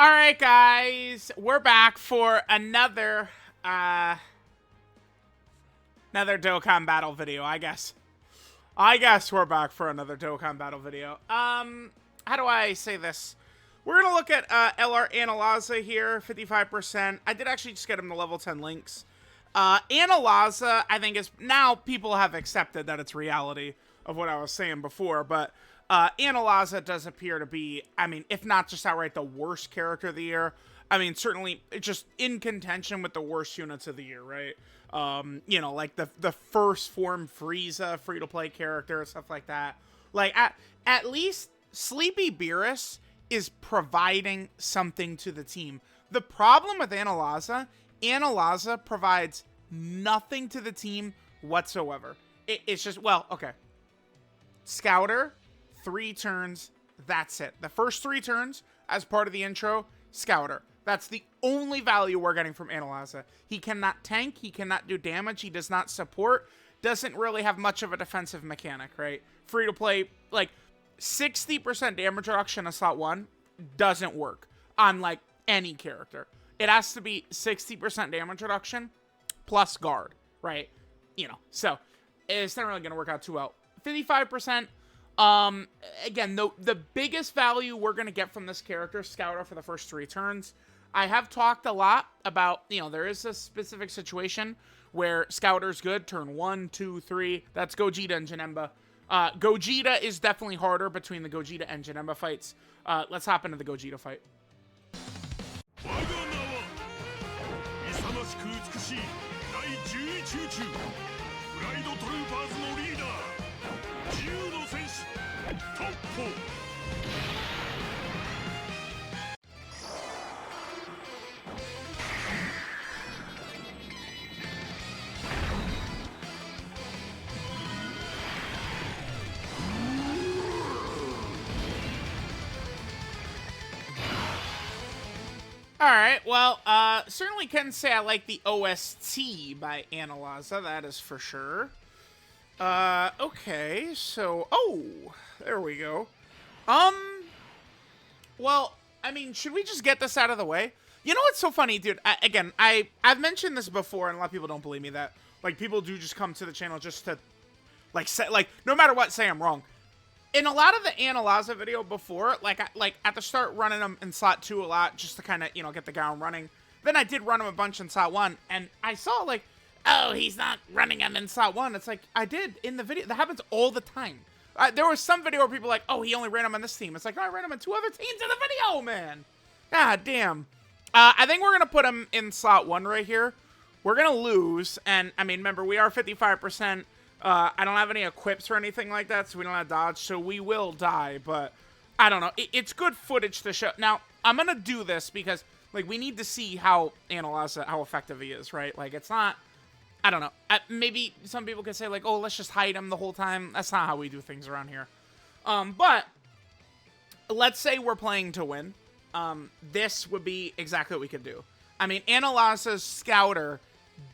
All right, guys, we're back for another Dokkan battle video. I guess we're back for another Dokkan battle video. How do I say this? We're gonna look at LR ANILAZA here, 55%. I did actually just get him to level 10 links. ANILAZA, I think, is now people have accepted that it's reality of what I was saying before, but ANILAZA does appear to be, I mean, if not just outright the worst character of the year, I mean, certainly just in contention with the worst units of the year, right? You know, like the first form Frieza free-to-play character and stuff like that. Like, at least Sleepy Beerus is providing something to the team. The problem with ANILAZA provides nothing to the team whatsoever. It's just, well, okay. Scouter, 3 turns, that's it. The first 3 turns, as part of the intro, Scouter. That's the only value we're getting from ANILAZA. He cannot tank, he cannot do damage, he does not support, doesn't really have much of a defensive mechanic, right? Free to play, like, 60% damage reduction in slot 1 doesn't work on, like, any character. It has to be 60% damage reduction plus guard, right? You know, so it's not really going to work out too well. 55%. Again, the biggest value we're going to get from this character, Scouter, for the first 3 turns. I have talked a lot about, you know, there is a specific situation where Scouter's good, turn 1, 2, 3. That's Gogeta and Janemba. Gogeta is definitely harder between the Gogeta and Janemba fights. Let's hop into the Gogeta fight. Alright, well, certainly can say I like the OST by ANILAZA, that is for sure. Okay, so, oh, there we go. Well, I mean, should we just get this out of the way? You know what's so funny, dude? I've mentioned this before, and a lot of people don't believe me that, like, people do just come to the channel just to, like, say, like, no matter what, say I'm wrong. In a lot of the ANILAZA video before, like at the start running them in slot 2 a lot, just to kind of, you know, get the guy running. Then I did run him a bunch in slot 1, and I saw, like, oh, he's not running him in slot 1. It's like, I did in the video. That happens all the time. There was some video where people were like, oh, he only ran him on this team. It's like, no, I ran him on 2 other teams in the video, man. God damn. I think we're going to put him in slot 1 right here. We're going to lose, and, I mean, remember, we are 55%. I don't have any equips or anything like that, so we don't have dodge, so we will die, but I don't know. It's good footage to show. Now, I'm going to do this because, like, we need to see how ANILAZA, how effective he is, right? Like, it's not, I don't know. Maybe some people could say, like, oh, let's just hide him the whole time. That's not how we do things around here. But let's say we're playing to win. This would be exactly what we could do. I mean, ANILAZA's Scouter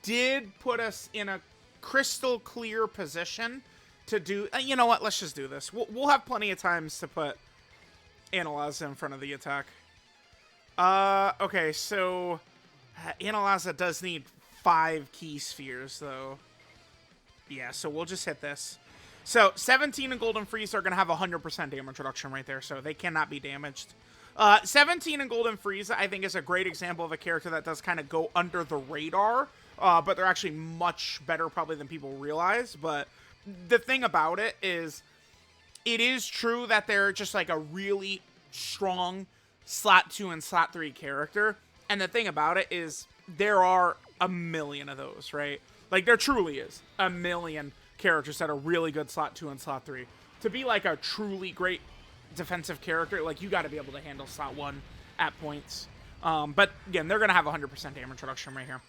did put us in a crystal clear position to do, you know what, let's just do this. We'll have plenty of times to put ANILAZA in front of the attack. Okay, so ANILAZA does need 5 key spheres, though. Yeah, so we'll just hit this. So 17 and Golden Frieza are going to have 100% damage reduction right there, so they cannot be damaged. 17 and Golden Frieza, I think, is a great example of a character that does kind of go under the radar. But they're actually much better probably than people realize. But the thing about it is true that they're just like a really strong slot 2 and slot 3 character. And the thing about it is there are a million of those, right? Like, there truly is a million characters that are really good slot 2 and slot 3. To be like a truly great defensive character, like, you got to be able to handle slot 1 at points. But again, they're going to have 100% damage reduction right here.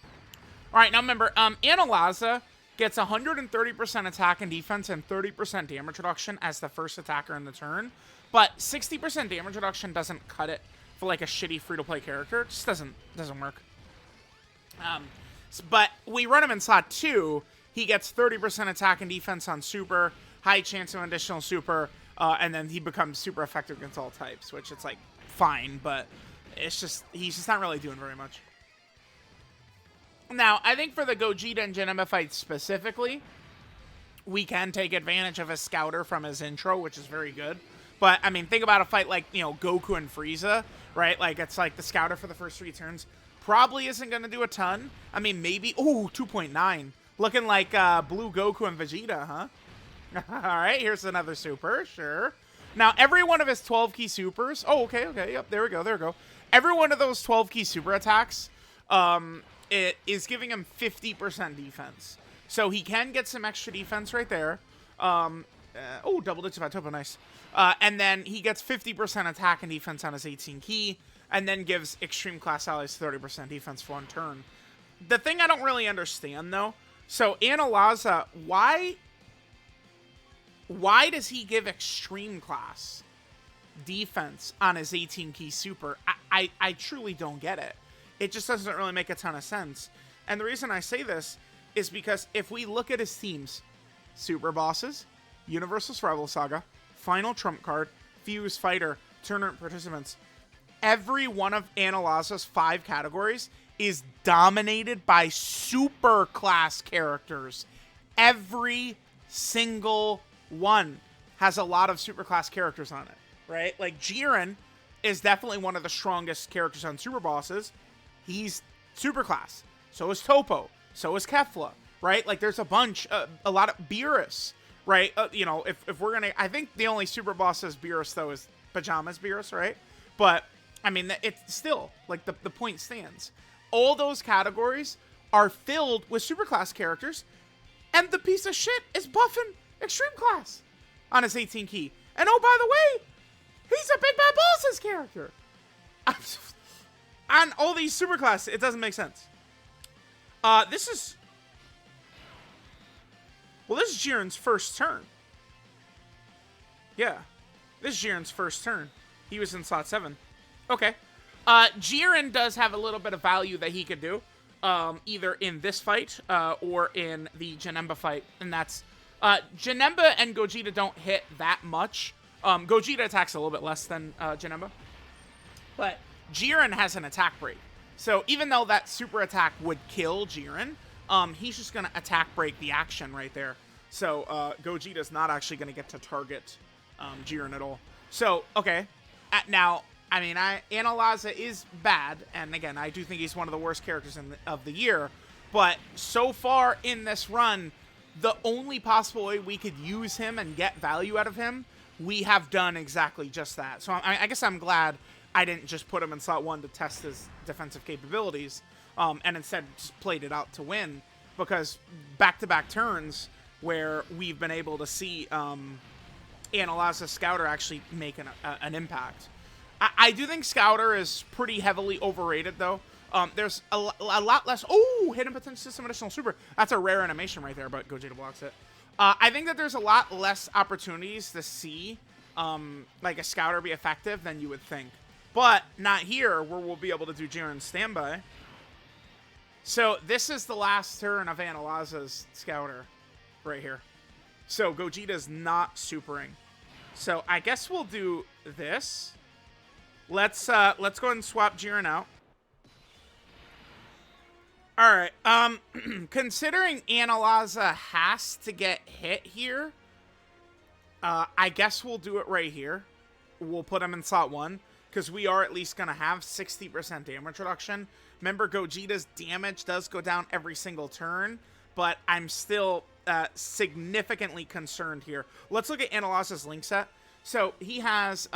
Alright, now remember, ANILAZA gets 130% attack and defense and 30% damage reduction as the first attacker in the turn. But 60% damage reduction doesn't cut it for, like, a shitty free-to-play character. It just doesn't work. But we run him in slot 2. He gets 30% attack and defense on super, high chance of additional super, and then he becomes super effective against all types, which it's, like, fine, but it's just, he's just not really doing very much. Now, I think for the Gogeta and Janemba fight specifically, we can take advantage of a Scouter from his intro, which is very good. But, I mean, think about a fight like, you know, Goku and Frieza, right? Like, it's like the Scouter for the first 3 turns probably isn't going to do a ton. I mean, maybe, ooh, 2.9. Looking like Blue Goku and Vegeta, huh? All right, here's another super, sure. Now, every one of his 12 key supers, oh, okay, yep, there we go. Every one of those 12 key super attacks, it is giving him 50% defense. So he can get some extra defense right there. Oh, double digits by Topo, nice. And then he gets 50% attack and defense on his 18 key, and then gives extreme class allies 30% defense for 1 turn. The thing I don't really understand, though, so ANILAZA, why does he give extreme class defense on his 18 key super? I truly don't get it. It just doesn't really make a ton of sense. And the reason I say this is because if we look at his themes, Super Bosses, Universal Survival Saga, Final Trump Card, Fuse Fighter, Tournament Participants, every one of ANILAZA's 5 categories is dominated by super class characters. Every single one has a lot of super class characters on it, right? Like Jiren is definitely one of the strongest characters on Super Bosses. He's super class. So is Topo. So is Kefla, right? Like there's a bunch, a lot of Beerus, right? You know, if we're gonna, I think the only super boss is Beerus though is Pajamas Beerus, right? But I mean, it's still like the point stands. All those categories are filled with superclass characters, and the piece of shit is buffing extreme class on his 18 key. And oh, by the way, he's a Big Bad Bosses character. On all these superclass, it doesn't make sense. This is Jiren's first turn. Yeah, this is Jiren's first turn. He was in slot 7. Okay. Jiren does have a little bit of value that he could do, either in this fight or in the Janemba fight, and that's Janemba and Gogeta don't hit that much. Gogeta attacks a little bit less than Janemba, but Jiren has an attack break. So even though that super attack would kill Jiren, he's just going to attack break the action right there. So Gogeta's not actually going to get to target Jiren at all. So, okay. Now, I mean, ANILAZA is bad, and again, I do think he's one of the worst characters of the year, but so far in this run, the only possible way we could use him and get value out of him, we have done exactly just that. So I guess I'm glad I didn't just put him in slot 1 to test his defensive capabilities, and instead just played it out to win, because back-to-back turns where we've been able to see ANILAZA Scouter actually make an impact. I do think Scouter is pretty heavily overrated, though. There's a lot less... Oh, Hidden Potential System Additional Super. That's a rare animation right there, but Gogeta blocks it. I think that there's a lot less opportunities to see like a Scouter be effective than you would think. But not here, where we'll be able to do Jiren's standby. So this is the last turn of ANILAZA's Scouter right here. So Gogeta's not supering. So I guess we'll do this. Let's go ahead and swap Jiren out. All right. Considering ANILAZA has to get hit here, I guess we'll do it right here. We'll put him in slot 1, because we are at least going to have 60% damage reduction. Remember, Gogeta's damage does go down every single turn, but I'm still significantly concerned here. Let's look at ANILAZA's link set. So he has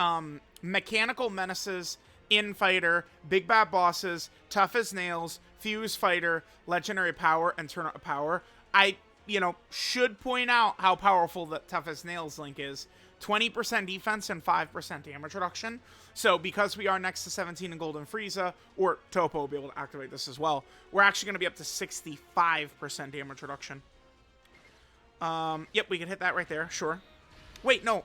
Mechanical Menaces, Infighter, Big Bad Bosses, Tough as Nails, Fuse Fighter, Legendary Power, and Turn Up Power. I, should point out how powerful the Tough as Nails link is. 20% defense and 5% damage reduction. So because we are next to 17 and Golden Frieza, or Topo will be able to activate this as well, we're actually going to be up to 65% damage reduction. Yep, we can hit that right there, sure. Wait, no.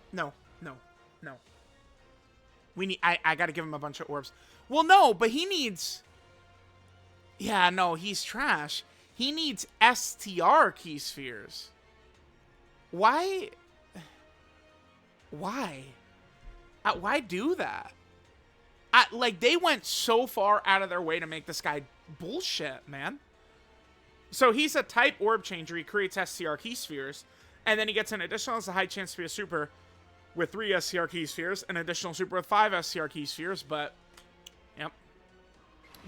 We need, I gotta give him a bunch of orbs. Well, no, but he needs... Yeah, no, he's trash. He needs STR key spheres. Why? Why? Why do that? like, they went so far out of their way to make this guy bullshit, man. So he's a type orb changer. He creates SCR key spheres. And then he gets an additional, has a high chance to be a super with 3 SCR key spheres. An additional super with 5 SCR key spheres. But, yep.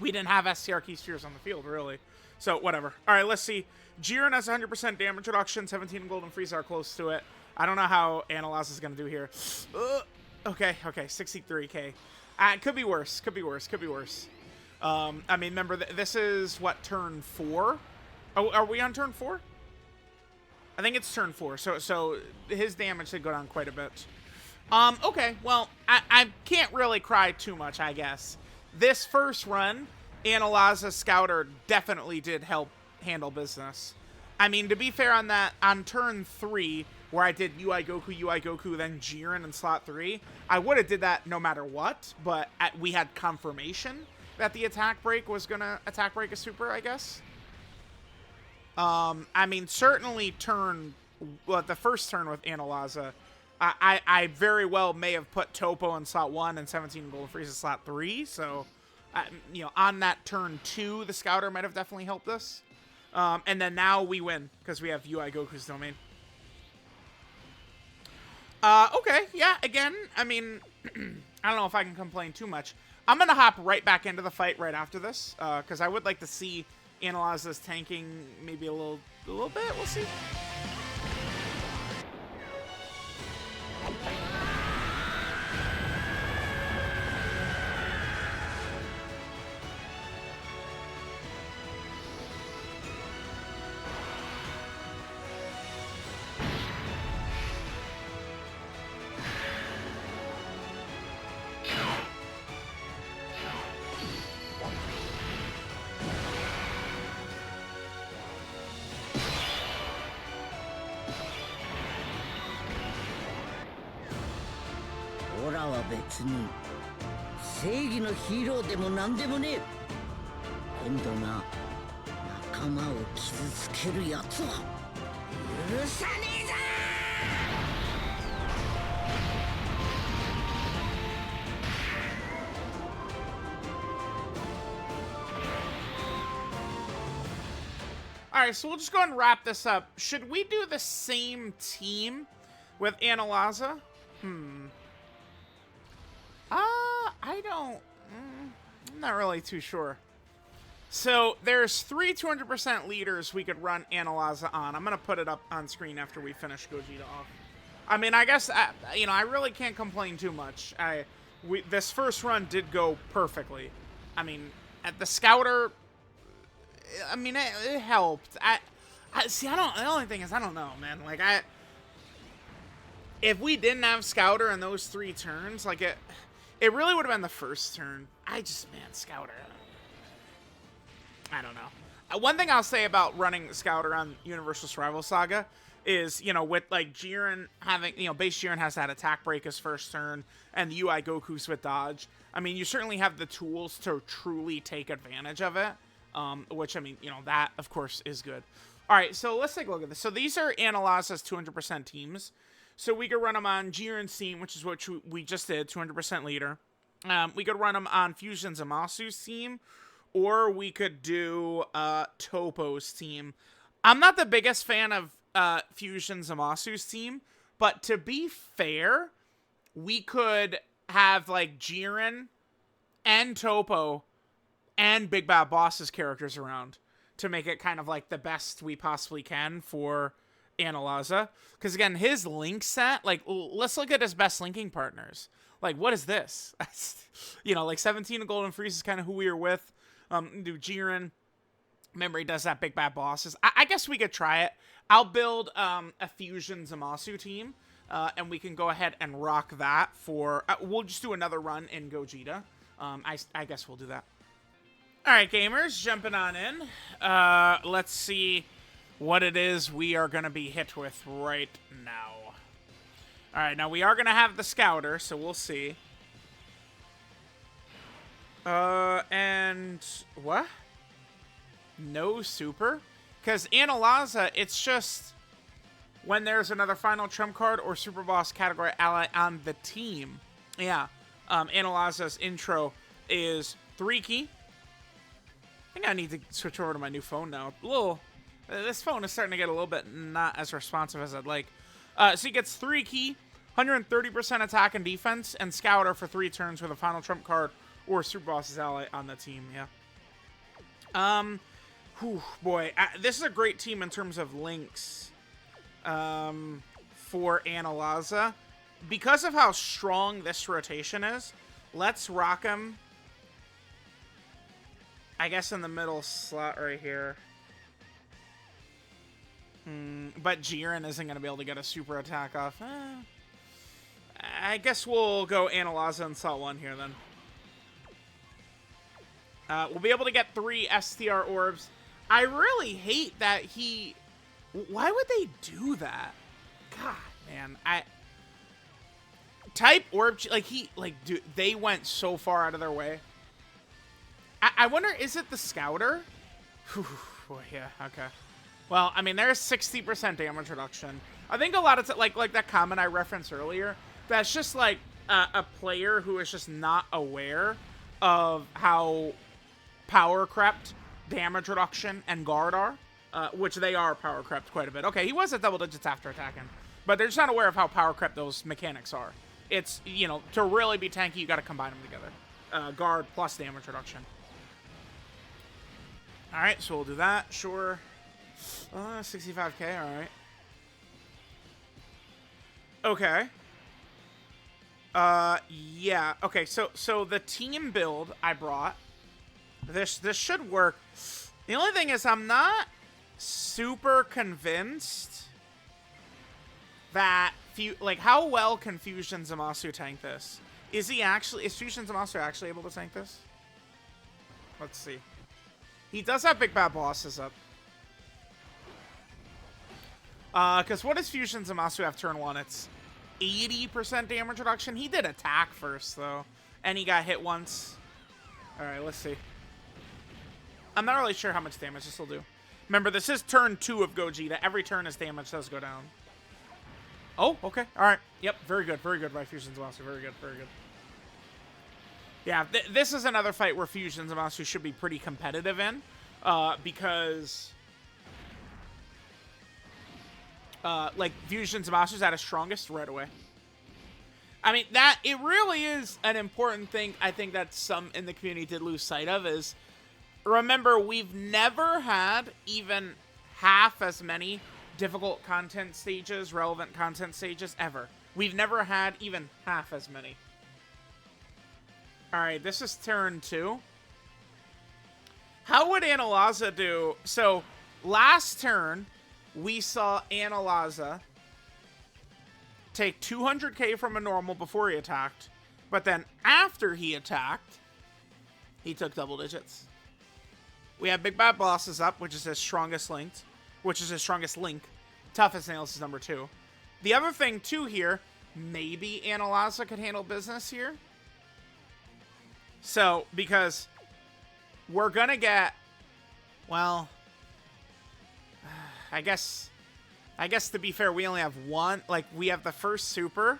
We didn't have SCR key spheres on the field, really. So, whatever. Alright, let's see. Jiren has 100% damage reduction. 17 Golden Frieza are close to it. I don't know how ANILAZA is going to do here. Okay, 63k. It could be worse. Could be worse. Could be worse. I mean, remember, this is, what, turn 4? Oh, are we on turn 4? I think it's turn 4. So his damage should go down quite a bit. Okay, well, I can't really cry too much, I guess. This first run, ANILAZA Scouter definitely did help handle business. I mean, to be fair on that, on turn 3, where I did UI Goku, then Jiren in slot 3, I would have did that no matter what, but we had confirmation that the attack break was going to attack break a super, I guess. I mean, certainly the first turn with ANILAZA, I very well may have put Topo in slot 1 and 17 Golden Frieza in slot 3, so, you know, on that turn 2, the Scouter might have definitely helped us. And then now we win, because we have UI Goku's domain. Okay, yeah, again, I mean, I don't know if I can complain too much. I'm going to hop right back into the fight right after this, because I would like to see ANILAZA's tanking maybe a little bit. We'll see. Alright, so we'll just go ahead and wrap this up. Should we do the same team with ANILAZA? I'm not really too sure. So, there's 3 200% leaders we could run ANILAZA on. I'm going to put it up on screen after we finish Gogeta off. I mean, I guess, you know, I really can't complain too much. This first run did go perfectly. I mean, at the Scouter, I mean, it helped. The only thing is, I don't know, man. Like, if we didn't have Scouter in those 3 turns, like, it really would have been the first turn. Man, Scouter. I don't know. One thing I'll say about running Scouter on Universal Survival Saga is, you know, with, like, Jiren having, you know, base Jiren has that attack break his first turn, and the UI Goku's with dodge. I mean, you certainly have the tools to truly take advantage of it, which, I mean, you know, that, of course, is good. All right, so let's take a look at this. So these are ANILAZA's 200% teams. So we could run them on Jiren's team, which is what we just did, 200% leader. We could run them on Fusion Zamasu's team, or we could do Topo's team. I'm not the biggest fan of Fusion Zamasu's team, but to be fair, we could have, like, Jiren and Topo and Big Bad Boss's characters around to make it kind of like the best we possibly can for ANILAZA. Because, again, his link set, like, let's look at his best linking partners. Like, what is this? You know, like, 17 Golden Frieza is kind of who we were with. Do Jiren. Remember, he does that Big Bad Bosses. I guess we could try it. I'll build a Fusion Zamasu team, and we can go ahead and rock that for... we'll just do another run in Gogeta. I guess we'll do that. Alright, gamers, jumping on in. Let's see what it is we are going to be hit with right now. Alright, now we are going to have the Scouter, so we'll see. And... what? No super? Because ANILAZA, it's just when there's another final trump card or super boss category ally on the team. Yeah. ANILAZA's intro is 3 key. I think I need to switch over to my new phone now. This phone is starting to get a little bit not as responsive as I'd like. So he gets 3 key, 130% attack and defense, and Scouter for 3 turns with a final trump card or Super Boss's ally on the team. Yeah. Boy, this is a great team in terms of links for ANILAZA. Because of how strong this rotation is, let's rock him, I guess, in the middle slot right here. But Jiren isn't going to be able to get a super attack off. I guess we'll go ANILAZA in slot 1 here then. We'll be able to get 3 STR orbs. I really hate that he... Why would they do that? God, man. Type orb... Dude, they went so far out of their way. I wonder, is it the Scouter? Whew, boy, yeah, okay. Well, I mean, there's 60% damage reduction. I think a lot of... Like that comment I referenced earlier, that's just, like, a player who is just not aware of how power-crept damage reduction and guard are, which they are power-crept quite a bit. Okay, he was at double digits after attacking, but they're just not aware of how power-crept those mechanics are. It's, you know, to really be tanky, you got to combine them together. Guard plus damage reduction. All right, so we'll do that. Sure. 65k, all right. Okay. Yeah. Okay, so the team build I brought, this should work. The only thing is I'm not super convinced that how well can Fusion Zamasu tank this? Is Fusion Zamasu actually able to tank this? Let's see. He does have big bad bosses up. Because what does Fusion Zamasu have turn 1? It's 80% damage reduction. He did attack first, though. And he got hit once. Alright, let's see. I'm not really sure how much damage this will do. Remember, this is turn 2 of Gogeta. Every turn his damage does go down. Oh, okay. Alright. Yep, very good. Very good by Fusion Zamasu. Very good. Very good. Yeah, this is another fight where Fusion Zamasu should be pretty competitive in. Because... Fusion Zamasu's at his strongest right away. I mean, it really is an important thing, I think, that some in the community did lose sight of, is, remember, we've never had even half as many difficult content stages, relevant content stages, ever. We've never had even half as many. Alright, this is turn 2. How would ANILAZA do? So, last turn... we saw ANILAZA take 200k from a normal before he attacked, but then after he attacked, he took double digits. We have Big Bad Bosses up, which is his strongest link. Toughest Nails is number 2. The other thing, too, here, maybe ANILAZA could handle business here. So, because we're gonna get, well... I guess to be fair, we only have one. Like, we have the first super.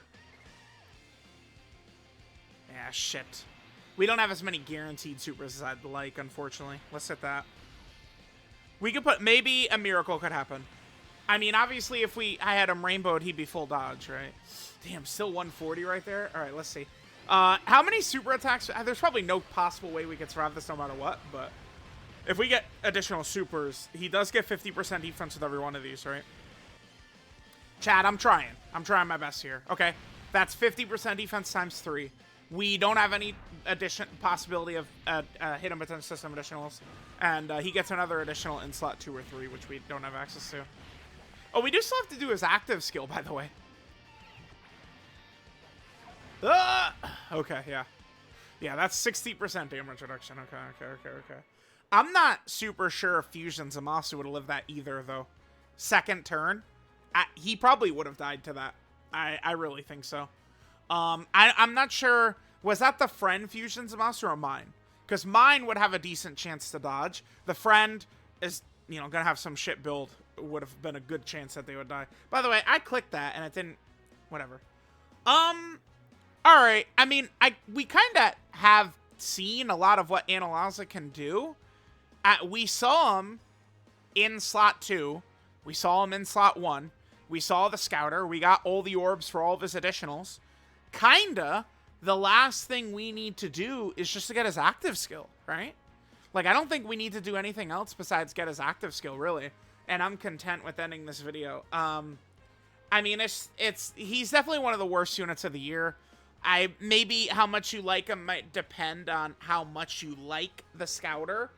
Yeah, shit. We don't have as many guaranteed supers as I'd like, unfortunately. Let's hit that. We could put, maybe a miracle could happen. I mean, obviously, if I had him rainbowed, he'd be full dodge, right? Damn, still 140 right there. All right, let's see. How many super attacks? There's probably no possible way we could survive this no matter what, but... if we get additional supers, he does get 50% defense with every one of these, right? Chad, I'm trying. I'm trying my best here. Okay, that's 50% defense times 3. We don't have any possibility of hit him with system additionals. And he gets another additional in slot 2 or 3, which we don't have access to. Oh, we do still have to do his active skill, by the way. Okay, yeah. Yeah, that's 60% damage reduction. Okay. I'm not super sure if Fusion Zamasu would have lived that either, though. Second turn, he probably would have died to that. I really think so. I'm not sure. Was that the friend Fusion Zamasu or mine? Because mine would have a decent chance to dodge. The friend is, you know, gonna have some shit build. Would have been a good chance that they would die. By the way, I clicked that and it didn't. Whatever. All right. I mean, we kind of have seen a lot of what ANILAZA can do. We saw him in slot 2. We saw him in slot 1. We saw the Scouter. We got all the orbs for all of his additionals. Kinda, the last thing we need to do is just to get his active skill, right? Like, I don't think we need to do anything else besides get his active skill, really. And I'm content with ending this video. I mean, he's definitely one of the worst units of the year. Maybe how much you like him might depend on how much you like the Scouter.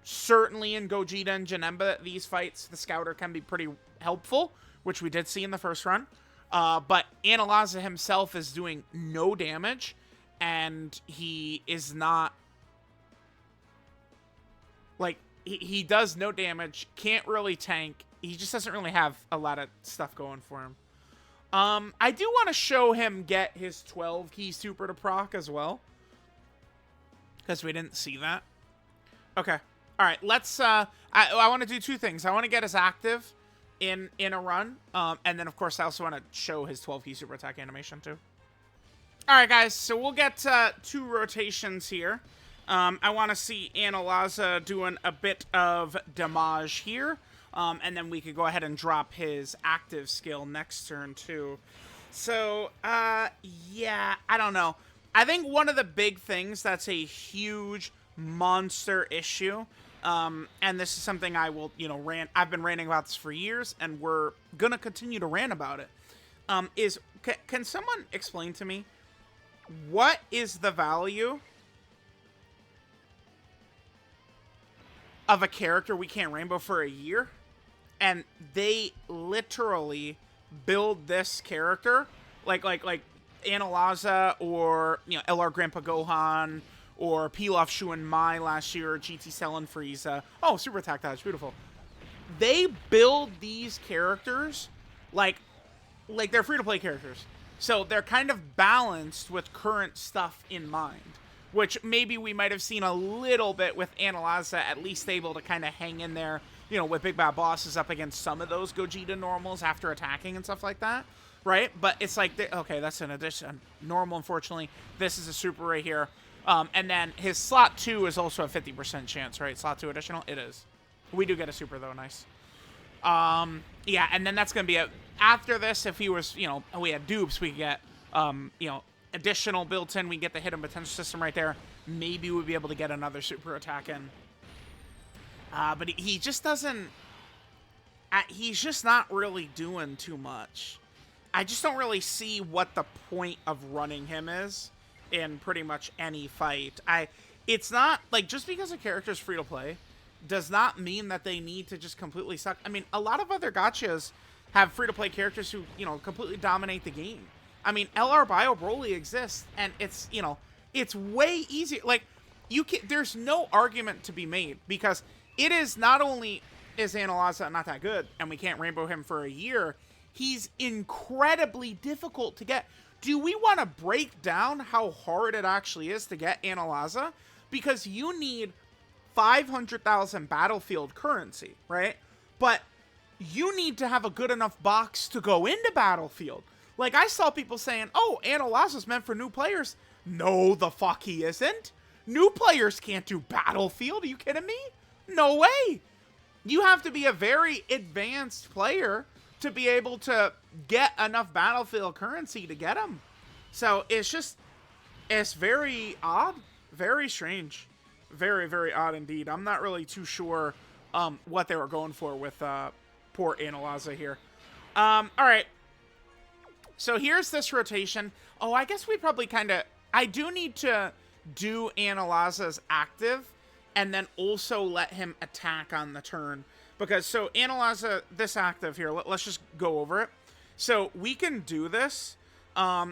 Certainly in Gogeta and Janemba, these fights, the Scouter can be pretty helpful, which we did see in the first run. But ANILAZA himself is doing no damage, and he is not... Like, he does no damage, can't really tank. He just doesn't really have a lot of stuff going for him. I do want to show him get his 12 key super to proc as well, because we didn't see that. Okay. All right, let's... I want to do two things. I want to get his active in a run, and then, of course, I also want to show his 12 key super attack animation, too. All right, guys, so we'll get 2 rotations here. I want to see ANILAZA doing a bit of damage here, and then we could go ahead and drop his active skill next turn, too. So, yeah, I don't know. I think one of the big things that's a huge monster issue, and this is something I will, I've been ranting about this for years, and we're gonna continue to rant about it, is, can someone explain to me, what is the value of a character we can't rainbow for a year? And they literally build this character, like ANILAZA, or, LR Grandpa Gohan, or Pilaf Shu and Mai last year, or GT Cell and Frieza. Oh, super attack dodge, beautiful. They build these characters like they're free-to-play characters. So they're kind of balanced with current stuff in mind, which maybe we might have seen a little bit with ANILAZA, at least able to kind of hang in there, with Big Bad Bosses up against some of those Gogeta normals after attacking and stuff like that, right? But it's like, okay, that's an addition. Normal, unfortunately. This is a super right here. And then his slot 2 is also a 50% chance, right? Slot 2 additional? It is. We do get a super, though. Nice. Yeah, and then that's going to be it. After this, if he was, we had dupes, we could get, additional built-in. We get the hidden potential system right there. Maybe we'd be able to get another super attack in. But he just doesn't... he's just not really doing too much. I just don't really see what the point of running him is in pretty much any fight. It's not, just because a character is free-to-play does not mean that they need to just completely suck. I mean, a lot of other gachas have free-to-play characters who, completely dominate the game. I mean, LR Bio Broly exists, and it's, it's way easier. There's no argument to be made, because it is not only is ANILAZA not that good, and we can't rainbow him for a year, he's incredibly difficult to get. Do we want to break down how hard it actually is to get ANILAZA? Because you need 500,000 battlefield currency, right? But you need to have a good enough box to go into battlefield. I saw people saying, oh, ANILAZA's meant for new players. No, the fuck he isn't. New players can't do battlefield. Are you kidding me? No way. You have to be a very advanced player to be able to get enough battlefield currency to get him. So it's very odd. Very strange. Very, very odd indeed. I'm not really too sure what they were going for with poor ANILAZA here. All right. So here's this rotation. Oh, I guess we probably kind of... I do need to do ANILAZA's active and then also let him attack on the turn. Because, so ANILAZA, this active here, let's just go over it. So we can do this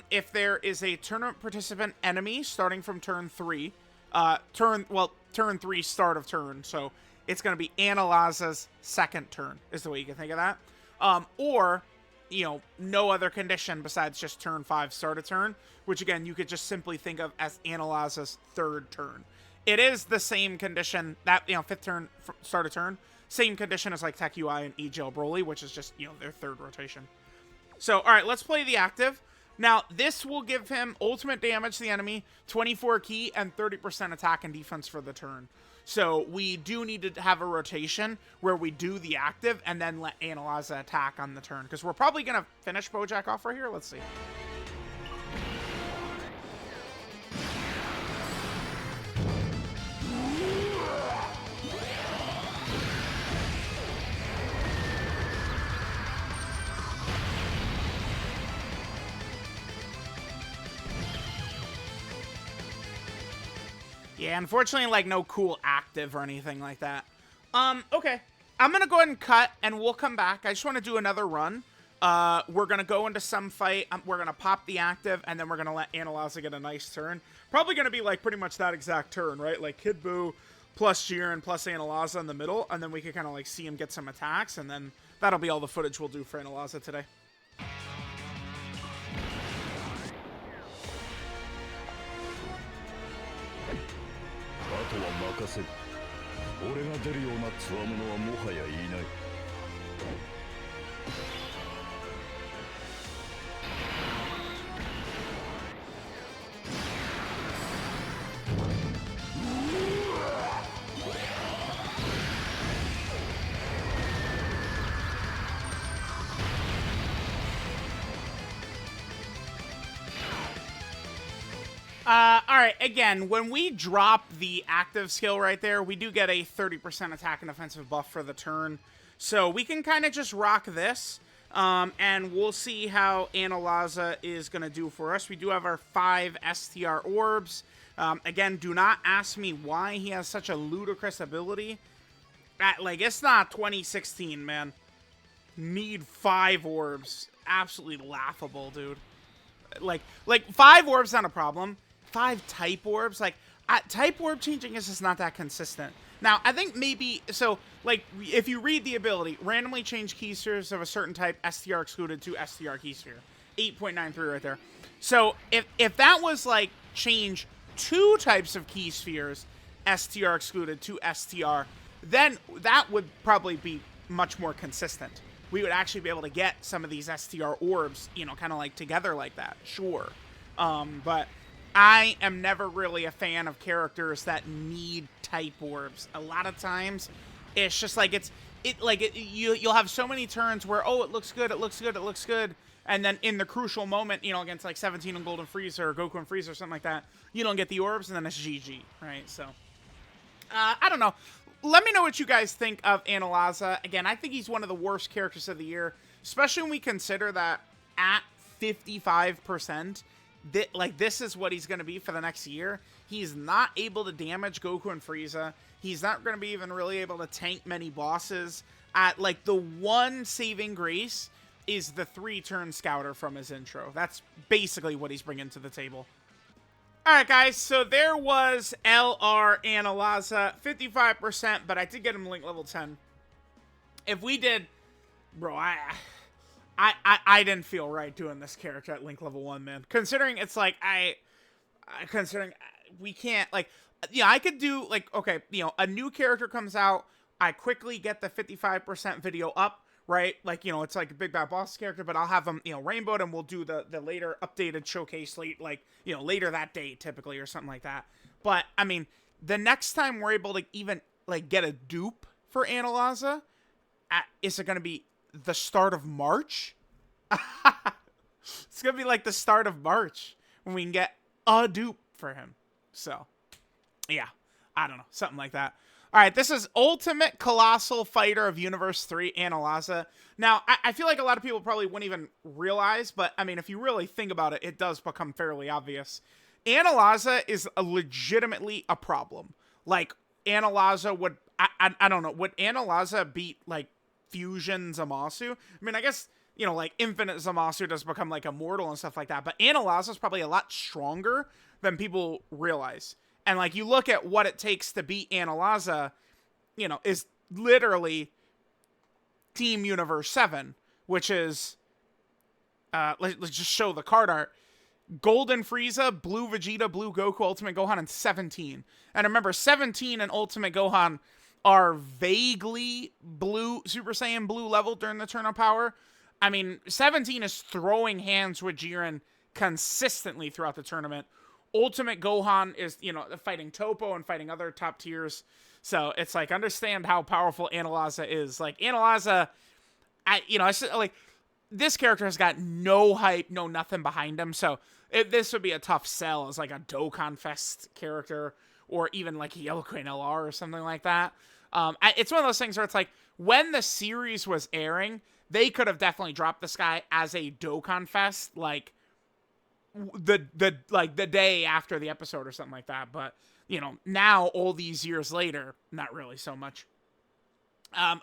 if there is a tournament participant enemy starting from turn 3. Turn 3 start of turn. So it's going to be ANILAZA's second turn is the way you can think of that. Or... no other condition besides just turn 5 start a turn, which again, you could just simply think of as ANILAZA's third turn. It is the same condition that, 5th turn start a turn, same condition as like Tech UI and EGL Broly, which is just, their third rotation. So, all right, let's play the active. Now, this will give him ultimate damage to the enemy, 24 ki, and 30% attack and defense for the turn. So we do need to have a rotation where we do the active and then let ANILAZA attack on the turn. Because we're probably going to finish Bojack off right here. Let's see. Yeah, unfortunately, like, no cool active or anything like that. Okay. I'm gonna go ahead and cut, and we'll come back. I just want to do another run. We're gonna go into some fight. We're gonna pop the active, and then we're gonna let ANILAZA get a nice turn. Probably gonna be, like, pretty much that exact turn, right? Like, Kid Buu plus Jiren plus ANILAZA in the middle, and then we can kind of, like, see him get some attacks, and then that'll be all the footage we'll do for ANILAZA today. あとは任せる。俺が出るようなつわものはもはやいない。Alright, again, when we drop the active skill right there, we do get a 30% attack and defensive buff for the turn. So we can kind of just rock this, and we'll see how ANILAZA is going to do for us. We do have our 5 STR orbs. Again, do not ask me why he has such a ludicrous ability. Like, it's not 2016, man. Need 5 orbs. Absolutely laughable, dude. Like 5 orbs, not a problem. 5 type orbs, like, type orb changing is just not that consistent. Now, I think maybe, so, like, if you read the ability, randomly change key spheres of a certain type, STR excluded to STR key sphere. 8.93 right there. So, if that was, like, change 2 types of key spheres, STR excluded to STR, then that would probably be much more consistent. We would actually be able to get some of these STR orbs, you know, kind of like together like that, sure. But I am never really a fan of characters that need type orbs. A lot of times, it's just like you'll have so many turns where, oh, it looks good, it looks good, it looks good, and then in the crucial moment, you know, against like 17 and Golden Frieza or Goku and Frieza or something like that, you don't get the orbs, and then it's GG, right? So, I don't know. Let me know what you guys think of ANILAZA. Again, I think he's one of the worst characters of the year, especially when we consider that at 55%, this is what he's going to be for the next year. He's not able to damage Goku and Frieza. He's not going to be even really able to tank many bosses. Like, the one saving grace is the 3-turn scouter from his intro. That's basically what he's bringing to the table. Alright, guys, so there was LR ANILAZA, 55%, but I did get him link level 10. If we did, bro, I didn't feel right doing this character at link level 1, man. Considering it's like, considering we can't, like, yeah, I could do, like, okay, you know, a new character comes out, I quickly get the 55% video up, right? Like, you know, it's like a big bad boss character, but I'll have them, you know, rainbowed, and we'll do the later updated showcase late, like, you know, later that day, typically, or something like that. But, I mean, the next time we're able to even, like, get a dupe for ANILAZA, is it going to be the start of March? It's going to be, like, the start of March when we can get a dupe for him. So, yeah, I don't know, something like that. All right, this is Ultimate Colossal Fighter of Universe 3, ANILAZA. Now, I feel like a lot of people probably wouldn't even realize, but, I mean, if you really think about it, it does become fairly obvious. ANILAZA is legitimately a problem. Like, ANILAZA would, I don't know, would ANILAZA beat, like, Fusion Zamasu? I mean, I guess, you know, like, Infinite Zamasu does become, like, immortal and stuff like that, but ANILAZA is probably a lot stronger than people realize. And, like, you look at what it takes to beat ANILAZA, you know, is literally Team Universe 7, which is, let's just show the card art. Golden Frieza, Blue Vegeta, Blue Goku, Ultimate Gohan, and 17. And remember, 17 and Ultimate Gohan are vaguely blue, Super Saiyan blue level during the turn of power. I mean, 17 is throwing hands with Jiren consistently throughout the tournament. Ultimate Gohan is, fighting Topo and fighting other top tiers. So it's like, understand how powerful ANILAZA is. Like, ANILAZA, this character has got no hype, no nothing behind him. So this would be a tough sell as like a Dokkan Fest character, or even like a Yellow Queen LR or something like that. It's one of those things where it's like, when the series was airing, they could have definitely dropped this guy as a Dokkan Fest, like the day after the episode or something like that. But now all these years later, not really so much.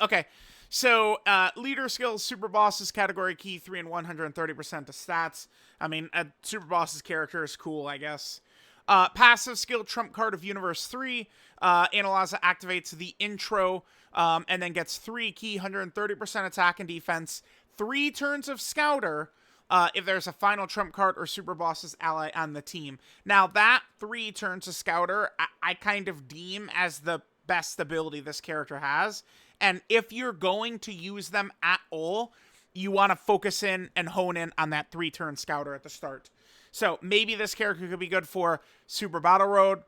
Okay, so leader skills, super bosses, category key 3 and 130% to stats. I mean, a super boss's character is cool, I guess. Passive skill, trump card of universe 3. ANILAZA activates the intro, and then gets 3 key, 130% attack and defense, 3 turns of scouter, if there's a final trump card or super boss's ally on the team. Now, that 3 turns of scouter, I kind of deem as the best ability this character has. And if you're going to use them at all, you want to focus in and hone in on that 3-turn scouter at the start. So maybe this character could be good for Super Battle Road,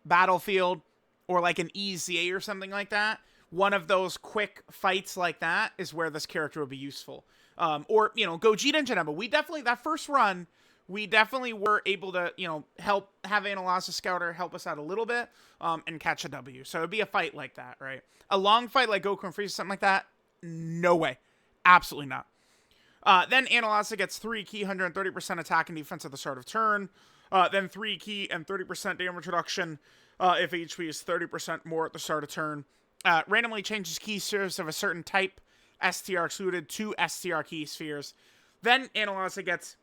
Battlefield, or like an EZA or something like that. One of those quick fights like that is where this character would be useful. Or, Gogeta and Janemba. We definitely, that first run, we definitely were able to, have ANILAZA Scouter help us out a little bit, and catch a W. So it'd be a fight like that, right? A long fight like Goku and Frieza, something like that? No way. Absolutely not. Then ANILAZA gets 3 key, 130% attack and defense at the start of turn. Then 3 key and 30% damage reduction if HP is 30% more at the start of turn. Randomly changes key spheres of a certain type, STR excluded, to STR key spheres. Then ANILAZA gets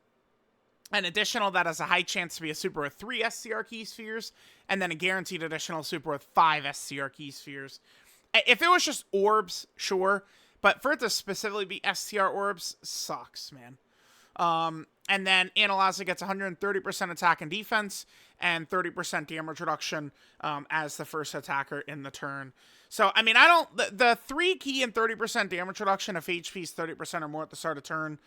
an additional that has a high chance to be a super with 3 STR key spheres, and then a guaranteed additional super with 5 STR key spheres. If it was just orbs, sure, but for it to specifically be STR orbs, sucks, man. And then ANILAZA gets 130% attack and defense, and 30% damage reduction as the first attacker in the turn. So, I mean, the 3 key and 30% damage reduction if HP is 30% or more at the start of turn,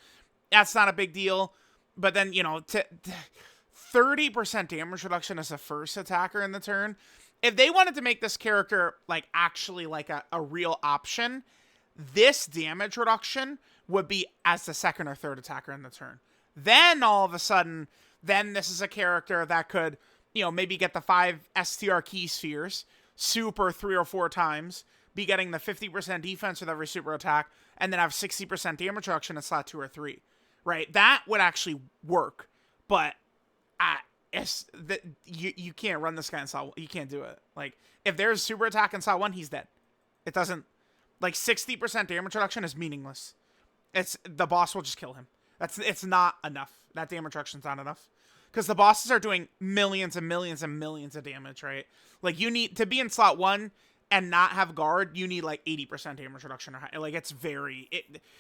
that's not a big deal. But then, 30% damage reduction as a first attacker in the turn. If they wanted to make this character, like, actually, like, a real option, this damage reduction would be as the second or third attacker in the turn. Then, all of a sudden, this is a character that could, maybe get the 5 STR key spheres, super 3 or 4 times, be getting the 50% defense with every super attack, and then have 60% damage reduction in slot 2 or 3. Right? That would actually work. But you can't run this guy in slot 1. You can't do it. Like, if there's super attack in slot 1, he's dead. It doesn't... Like, 60% damage reduction is meaningless. The boss will just kill him. It's not enough. That damage reduction's not enough. Because the bosses are doing millions and millions and millions of damage, right? Like, you need... To be in slot 1 and not have guard, you need, like, 80% damage reduction or high. Like, it's very...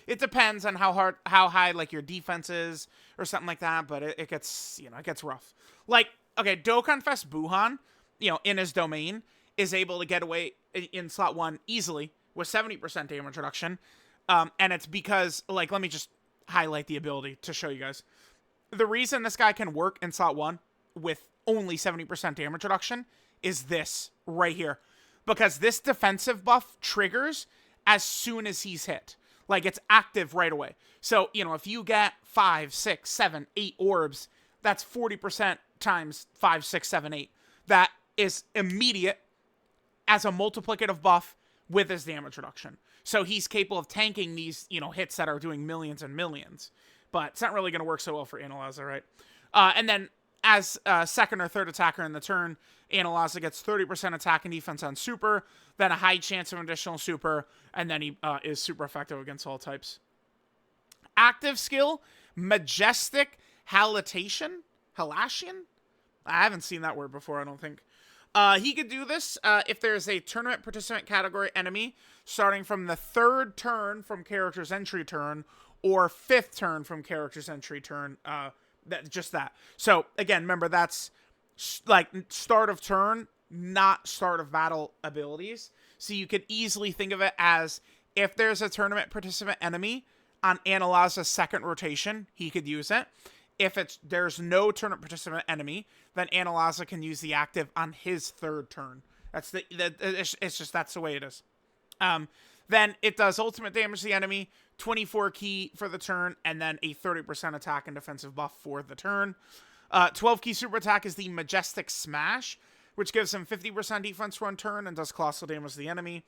It depends on how high, like, your defense is or something like that, but it gets, it gets rough. Like, okay, Dokkan Fest Buhan, in his domain, is able to get away in slot 1 easily with 70% damage reduction. And it's because, like, let me just highlight the ability to show you guys. The reason this guy can work in slot 1 with only 70% damage reduction is this right here. Because this defensive buff triggers as soon as he's hit. Like, it's active right away. So, if you get 5, 6, 7, 8 orbs, that's 40% times 5, 6, 7, 8. That is immediate as a multiplicative buff with his damage reduction. So he's capable of tanking these, hits that are doing millions and millions. But it's not really going to work so well for ANILAZA, right? And then as a second or third attacker in the turn, ANILAZA gets 30% attack and defense on super, then a high chance of an additional super, and then he is super effective against all types. Active skill, Majestic Halation? I haven't seen that word before, I don't think. He could do this if there's a tournament participant category enemy starting from the 3rd turn from character's entry turn or 5th turn from character's entry turn. Just that. So, again, remember, that's like start of turn, not start of battle abilities. So you could easily think of it as if there's a tournament participant enemy on ANILAZA's second rotation, he could use it. If there's no tournament participant enemy, then ANILAZA can use the active on his third turn. It's just that's the way it is. Then it does ultimate damage to the enemy, 24 key for the turn, and then a 30% attack and defensive buff for the turn. 12 key super attack is the Majestic Smash, which gives him 50% defense for one turn and does colossal damage to the enemy.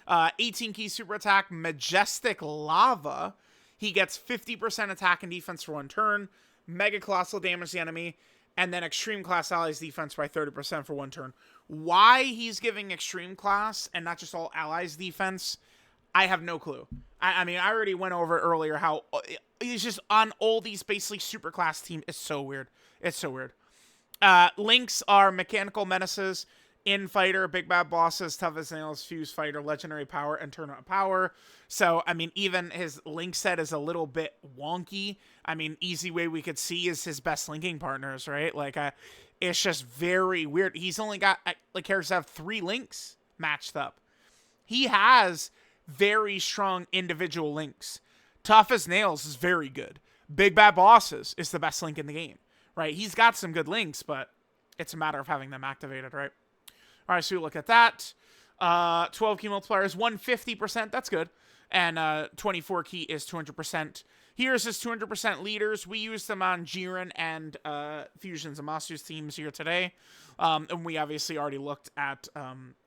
18 key super attack, Majestic Lava. He gets 50% attack and defense for one turn, mega colossal damage to the enemy, and then extreme class allies defense by 30% for one turn. Why he's giving extreme class and not just all allies defense, I have no clue. I mean, I already went over earlier how he's just on all these basically super class team. It's so weird. It's so weird. Links are Mechanical Menaces, Infighter, Big Bad Bosses, Tough as Nails, Fuse Fighter, Legendary Power, and Tournament Power. So, I mean, even his link set is a little bit wonky. I mean, easy way we could see is his best linking partners, right? Like, it's just very weird. He's only got, like, characters that have 3 links matched up. He has very strong individual links. Tough as Nails is very good. Big Bad Bosses is the best link in the game, right? He's got some good links, but it's a matter of having them activated, right? All right, so we look at that. 12 key multipliers, 150%. That's good. And 24 key is 200%. Here's his 200% leaders. We used them on Jiren and Fusion Zamasu's teams here today. And we obviously already looked at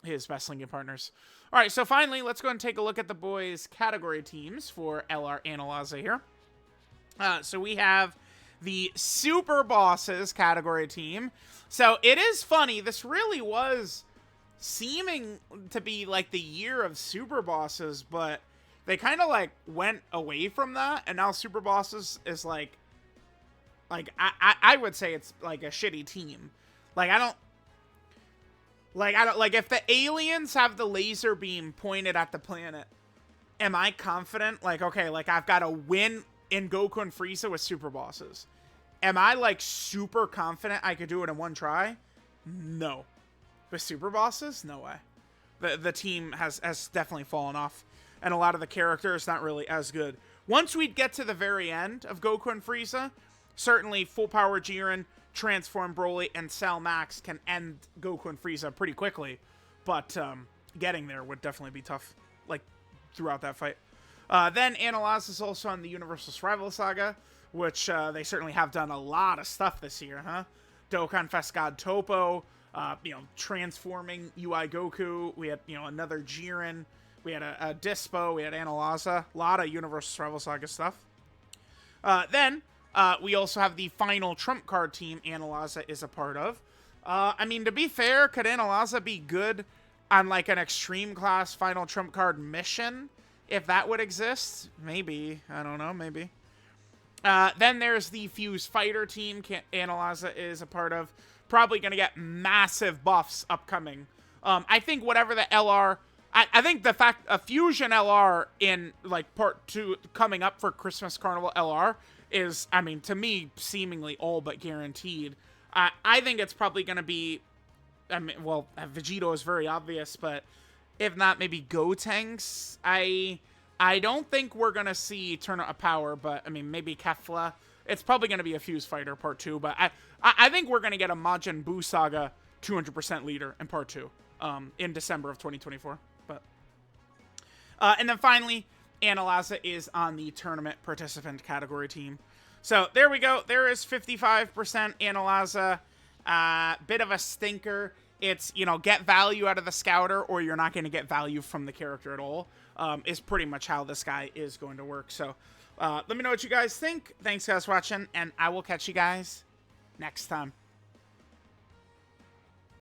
his best linking partners. All right, so finally, let's go and take a look at the boys' category teams for LR ANILAZA here. So we have the Super Bosses category team. So it is funny. This really was seeming to be like the year of Super Bosses, but they kind of like went away from that, and now Super Bosses is like I would say it's like a shitty team. Like I don't like if the aliens have the laser beam pointed at the planet, am I confident? Like, okay, like I've got a win in Goku and Frieza with Super Bosses. Am I like super confident I could do it in one try? No. With Super Bosses? No way. The team has definitely fallen off, and a lot of the characters not really as good. Once we get to the very end of Goku and Frieza, certainly full power Jiren, Transform Broly, and Cell Max can end Goku and Frieza pretty quickly, but getting there would definitely be tough, like, throughout that fight. Then ANILAZA is also on the Universal Survival Saga, which they certainly have done a lot of stuff this year, huh? Dokkan Fest God Topo, transforming UI Goku. We had, another Jiren. We had a Dispo. We had ANILAZA. A lot of Universal Survival Saga stuff. Then we also have the final trump card team ANILAZA is a part of. I mean, to be fair, could ANILAZA be good on like an extreme class final trump card mission? If that would exist? Maybe. I don't know. Maybe. Then there's the Fuse Fighter team ANILAZA is a part of. Probably going to get massive buffs upcoming. I think whatever the LR... I think the fact a Fusion LR in like part 2 coming up for Christmas Carnival LR is, I mean, to me, seemingly all but guaranteed. I think it's probably going to be... I mean, well, Vegito is very obvious, but if not, maybe Gotenks. I don't think we're going to see Tournament of Power, but, I mean, maybe Kefla. It's probably going to be a Fuse Fighter Part 2, but I think we're going to get a Majin Buu Saga 200% leader in Part 2 in December of 2024. But and then finally, ANILAZA is on the tournament participant category team. So there we go. There is 55% ANILAZA. Bit of a stinker. It's, get value out of the scouter or you're not going to get value from the character at all. Is pretty much how this guy is going to work. So let me know what you guys think. Thanks, guys, for watching, and I will catch you guys next time.